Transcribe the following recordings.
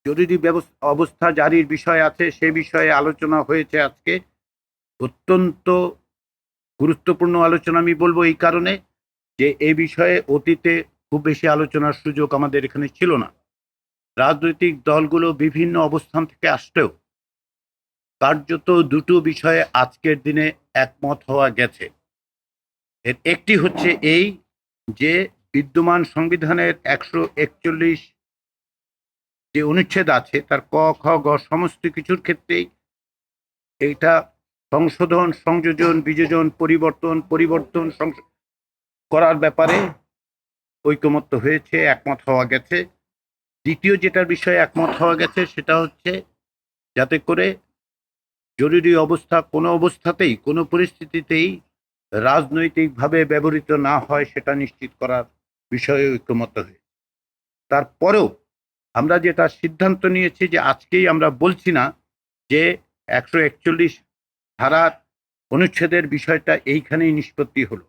জরুরি অবস্থা জারির বিষয় আছে, সে বিষয়ে আলোচনা হয়েছে আজকে। অত্যন্ত গুরুত্বপূর্ণ আলোচনা আমি বলবো এই কারণে যে এই বিষয়ে অতীতে খুব বেশি আলোচনার সুযোগ আমাদের এখানে ছিল না। রাজনৈতিক দলগুলো বিভিন্ন অবস্থান থেকে আসলেও কার্যত দুটো বিষয়ে আজকের দিনে একমত হওয়া গেছে। এর একটি হচ্ছে এই যে বিদ্যমান সংবিধানের 141 যে অনুচ্ছেদ আছে তার ক খ গ সমস্ত কিছুর ক্ষেত্রেই এটা সংশোধন, সংযোজন, বিযোজন, পরিবর্তন করার ব্যাপারে ঐকমত্য হয়েছে, একমত হওয়া গেছে। দ্বিতীয় যেটার বিষয়ে একমত হওয়া গেছে সেটা হচ্ছে যাতে করে জরুরি অবস্থা কোনো অবস্থাতেই কোনো পরিস্থিতিতেই রাজনৈতিকভাবে ব্যবহৃত না হয় সেটা নিশ্চিত করার বিষয়ে ঐকমত্য হয়েছে। তারপরেও আমরা যেটা সিদ্ধান্ত নিয়েছি যে আজকেই আমরা বলছি না যে 141 ধারার অনুচ্ছেদের বিষয়টা এইখানেই নিষ্পত্তি হলো।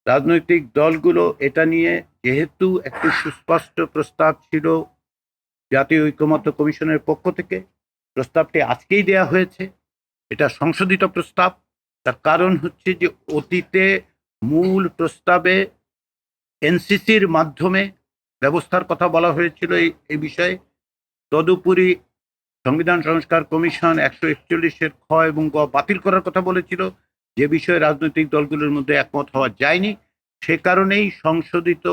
রাজনৈতিক দলগুলো এটা নিয়ে যেহেতু একটি সুস্পষ্ট প্রস্তাব ছিল জাতীয় ঐকমত্য কমিশনের পক্ষ থেকে, প্রস্তাবটি আজকেই দেয়া হয়েছে। এটা সংশোধিত প্রস্তাব। তার কারণ হচ্ছে যে অতীতে মূল প্রস্তাবে এনসিসির মাধ্যমে ব্যবস্থার কথা বলা হয়েছিল এই বিষয়ে। তদুপরি সংবিধান সংস্কার কমিশন 141-এর খ এবং গ বাতিল করার কথা বলেছিল, যে বিষয়ে রাজনৈতিক দলগুলোর মধ্যে একমত হওয়া যায়নি। সে কারণেই সংশোধিত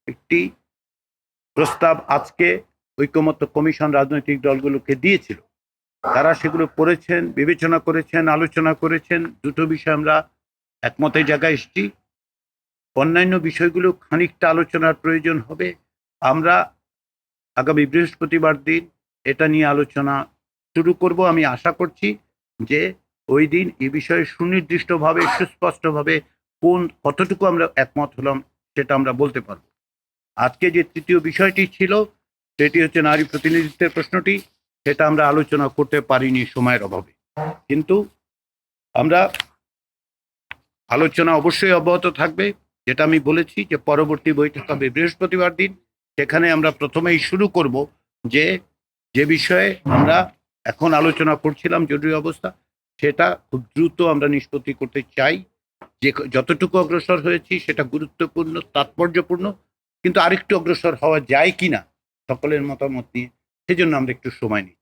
একটি প্রস্তাব আজকে ঐকমত্য কমিশন রাজনৈতিক দলগুলোকে দিয়েছিল। তারা সেগুলো পড়েছেন, বিবেচনা করেছেন, আলোচনা করেছেন। দুটো বিষয় আমরা একমতের জায়গায় এসেছি। অন্যান্য বিষয়গুলো খানিকটা আলোচনার প্রয়োজন হবে। আমরা আগামী বৃহস্পতিবার দিন এটা নিয়ে আলোচনা শুরু করব। আমি আশা করছি যে ওই দিন এ বিষয়ে সুনির্দিষ্টভাবে, সুস্পষ্টভাবে কতটুকু আমরা একমত হলাম সেটা আমরা বলতে পারব। আজকে যে তৃতীয় বিষয়টি ছিল সেটি হচ্ছে নারী প্রতিনিধিত্বের প্রশ্নটি, সেটা আমরা আলোচনা করতে পারিনি সময়ের অভাবে। কিন্তু আমরা আলোচনা অবশ্যই অব্যাহত থাকবে। যেটা আমি বলেছি যে পরবর্তী বৈঠক হবে বৃহস্পতিবার দিন। সেখানে আমরা প্রথমেই শুরু করব যে বিষয়ে আমরা এখন আলোচনা করছিলাম জরুরি অবস্থা, সেটা খুব দ্রুত আমরা নিষ্পত্তি করতে চাই। যে যতটুকু অগ্রসর হয়েছি সেটা গুরুত্বপূর্ণ, তাৎপর্যপূর্ণ, কিন্তু আরেকটু অগ্রসর হওয়া যায় কিনা সকলের মতামত নিয়ে, সেজন্য আমরা একটু সময় নিই।